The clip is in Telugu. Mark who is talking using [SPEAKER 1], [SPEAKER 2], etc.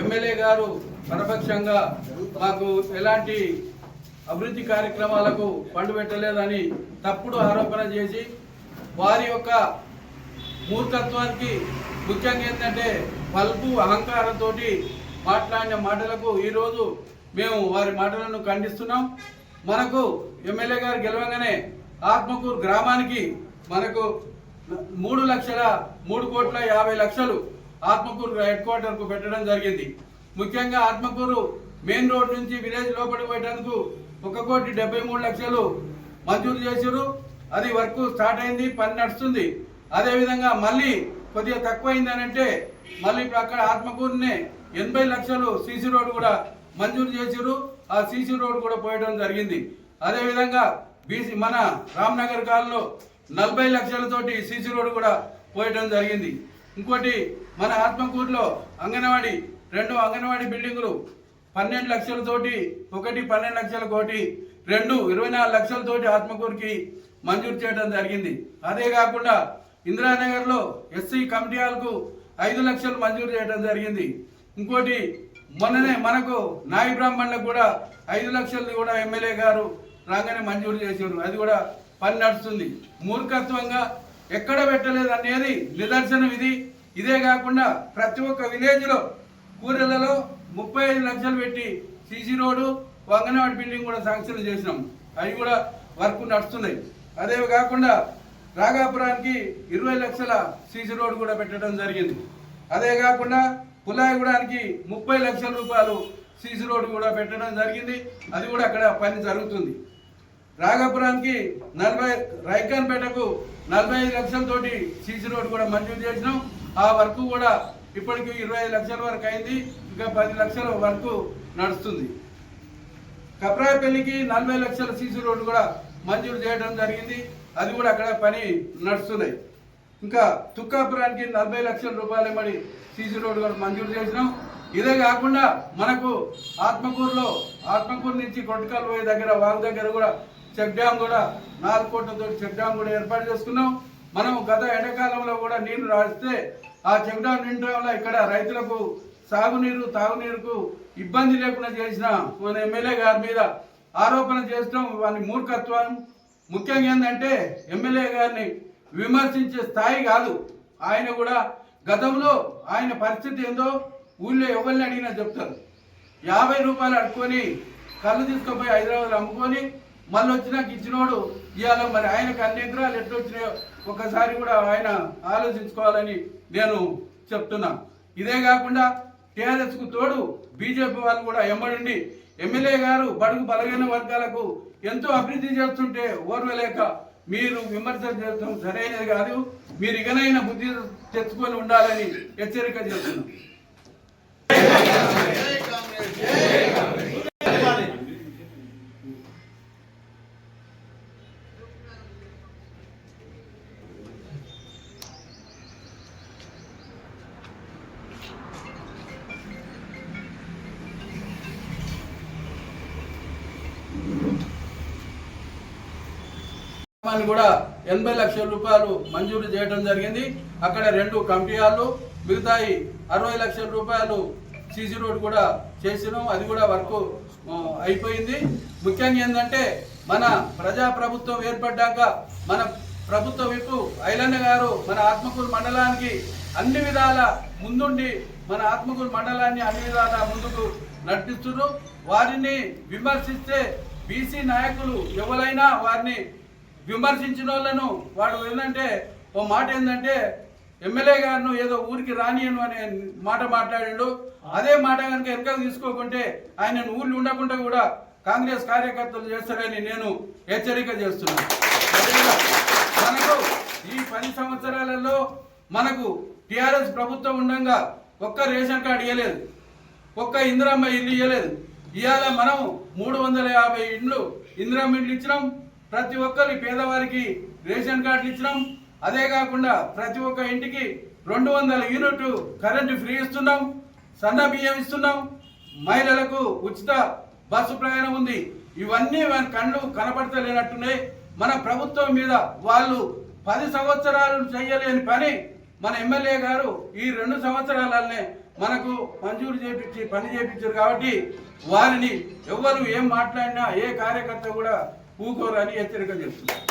[SPEAKER 1] ఎమ్మెల్యే గారు పరపక్షంగా మాకు ఎలాంటి అభివృద్ధి కార్యక్రమాలకు ఫండ్ పెట్టలేదని తప్పుడు ఆరోపణ చేసి వారి యొక్క మూర్ఖత్వానికి ముఖ్యంగా ఏంటంటే పల్పు అహంకారంతో మాట్లాడిన మాటలకు ఈరోజు మేము వారి మాటలను ఖండిస్తున్నాం. మనకు ఎమ్మెల్యే గారు గెలవగానే ఆత్మకూరు గ్రామానికి మనకు 3,50,00,000 ఆత్మకూరు హెడ్ క్వార్టర్కు పెట్టడం జరిగింది. ముఖ్యంగా ఆత్మకూరు మెయిన్ రోడ్ నుంచి విలేజ్ లోపలికి పోయేందుకు 1,73,00,000 మంజూరు చేశారు. అది వర్క్ స్టార్ట్ అయింది, పని నడుస్తుంది. అదేవిధంగా మళ్ళీ కొద్దిగా తక్కువైందని అంటే మళ్ళీ ఇప్పుడు అక్కడ ఆత్మకూరునే 80 లక్షలు సీసీ రోడ్ కూడా మంజూరు చేశారు. ఆ సీసీ రోడ్ కూడా పోయడం జరిగింది. అదేవిధంగా మన రామ్నగర్ కాలంలో 40 లక్షలతోటి సీసీ రోడ్ కూడా పోయడం జరిగింది. ఇంకోటి మన ఆత్మకూరులో అంగన్వాడీ 2 అంగన్వాడీ బిల్డింగులు 12 లక్షలతోటి, ఒకటి 12 లక్షల కోటి, 2 24 లక్షలతోటి ఆత్మకూరుకి మంజూరు చేయడం జరిగింది. అదే కాకుండా ఇందిరానగర్లో ఎస్సీ కమిటీ హాల్కు 5 లక్షలు మంజూరు చేయడం జరిగింది. ఇంకోటి మొన్ననే మనకు నాయి బ్రాహ్మణులకు కూడా 5 లక్షలు కూడా ఎమ్మెల్యే గారు రాగానే మంజూరు చేశారు. అది కూడా పని నడుస్తుంది. మూర్ఖత్వంగా ఎక్కడ పెట్టలేదు అనేది నిదర్శనం ఇది. ఇదే కాకుండా ప్రతి ఒక్క విలేజ్లో కూరలలో 35 లక్షలు పెట్టి సీసీ రోడ్డు, అంగన్వాడీ బిల్డింగ్ కూడా శాంక్షన్ చేసినాం. అవి కూడా వర్క్ నడుస్తున్నాయి. అదే కాకుండా రాగాపురానికి 20 లక్షల సీసీ రోడ్డు కూడా పెట్టడం జరిగింది. అదే కాకుండా పులాయగూడానికి 30 లక్షల రూపాయలు సీసీ రోడ్డు కూడా పెట్టడం జరిగింది. అది కూడా అక్కడ పని జరుగుతుంది. రాగాపురానికి 40, రైకాన్పేటకు 45 లక్షలతోటి సీసీ రోడ్డు కూడా మంజూరు చేసినాం. ఆ వర్క్ కూడా ఇప్పటికి 25 లక్షల వరకు అయింది. ఇంకా 10 లక్షల వరకు నడుస్తుంది. కప్రాయపల్లికి 40 లక్షల సీసీ రోడ్డు కూడా మంజూరు చేయడం జరిగింది. అది కూడా అక్కడ పని నడుస్తున్నాయి. ఇంకా తుక్కాపురానికి 40 లక్షల రూపాయలు మరి సీసీ రోడ్డు కూడా మంజూరు చేసినాం. ఇదే కాకుండా మనకు ఆత్మకూరు నుంచి కొట్టకాలు పోయే దగ్గర వాగు దగ్గర కూడా చెక్ డ్యామ్ కూడా 4 కోట్లతో చెక్ డ్యామ్ కూడా ఏర్పాటు చేసుకున్నాం. మనం గత ఎండాకాలంలో కూడా నీళ్లు రాస్తే ఆ చెక్ డ్యామ్ నిండడం వల్ల ఇక్కడ రైతులకు సాగునీరు తాగునీరుకు ఇబ్బంది లేకుండా చేసిన మన ఎమ్మెల్యే గారి మీద ఆరోపణ చేస్తాం. వాని మూర్ఖత్వం ముఖ్యంగా ఏంటంటే ఎమ్మెల్యే గారిని విమర్శించే స్థాయి కాదు. ఆయన కూడా గతంలో ఆయన పరిస్థితి ఏందో ఊళ్ళో ఎవరిని అడిగినా చెప్తారు. 50 రూపాయలు అడుక్కొని కళ్ళు తీసుకుపోయి హైదరాబాద్ అమ్ముకొని మళ్ళీ వచ్చినాక ఇచ్చినోడు ఇవాళ మరి ఆయనకు అన్ని ఎకరాలు ఎట్లా వచ్చినాయో ఒకసారి కూడా ఆయన ఆలోచించుకోవాలని నేను చెప్తున్నా. ఇదే కాకుండా టీఆర్ఎస్కు తోడు బీజేపీ వాళ్ళు కూడా ఎమ్మడిండి ఎమ్మెల్యే గారు బడుగు బలహీన వర్గాలకు ఎంతో అభివృద్ధి చేస్తుంటే ఓర్వలేక మీరు విమర్శలు చేస్తాం సరైనది కాదు. మీరు ఇకనైనా బుద్ధి తెచ్చుకొని ఉండాలని హెచ్చరిక చేస్తున్నాం. కూడా 80 లక్షల రూపాయలు మంజూరు చేయడం జరిగింది. అక్కడ 2 కమిటీ హాళ్ళు, మిగతాయి 60 లక్షల రూపాయలు సీసీ రోడ్ కూడా చేసినాం. అది కూడా వర్క్ అయిపోయింది. ముఖ్యంగా ఏంటంటే మన ప్రజాప్రభుత్వం ఏర్పడ్డాక మన ప్రభుత్వ విప్పు ఐలన్న గారు మన ఆత్మకూరు మండలానికి అన్ని విధాల ముందుండి మన ఆత్మకూరు మండలాన్ని అన్ని విధాల ముందుకు నడిపిస్తున్నారు. వారిని విమర్శిస్తే బీసీ నాయకులు ఎవరైనా వారిని విమర్శించిన వాళ్ళను వాడు ఏంటంటే ఓ మాట ఏంటంటే ఎమ్మెల్యే గారిను ఏదో ఊరికి రానియను అనే మాట మాట్లాడిండు. అదే మాట కనుక వెనకకు తీసుకోకుంటే ఆయన ఊళ్ళు ఉండకుండా కూడా కాంగ్రెస్ కార్యకర్తలు చేస్తారని నేను హెచ్చరిక చేస్తున్నాను. మనకు ఈ 10 సంవత్సరాలలో మనకు టీఆర్ఎస్ ప్రభుత్వం ఉండగా ఒక్క రేషన్ కార్డు ఇవ్వలేదు, ఒక్క ఇందిరమ్మ ఇల్లు ఇవ్వలేదు. ఇవాళ మనం 350 ఇండ్లు ఇందిరమ్మ ఇండ్లు ఇచ్చినాం. ప్రతి ఒక్కరి పేదవారికి రేషన్ కార్డులు ఇచ్చినాం. అదే కాకుండా ప్రతి ఒక్క ఇంటికి 200 యూనిట్లు కరెంటు ఫ్రీ ఇస్తున్నాం. సన్న బియ్యం ఇస్తున్నాం. మహిళలకు ఉచిత బస్సు ప్రయాణం ఉంది. ఇవన్నీ కళ్ళు కనపడతలేనట్టున్నాయి. మన ప్రభుత్వం మీద వాళ్ళు 10 సంవత్సరాలు చేయలేని పని మన ఎమ్మెల్యే గారు ఈ 2 సంవత్సరాలనే మనకు మంజూరు చేపించి పని చేపించారు కాబట్టి వారిని ఎవరు ఏం మాట్లాడినా ఏ కార్యకర్త కూడా ఊకోరని హెచ్చరిక చేస్తున్నారు.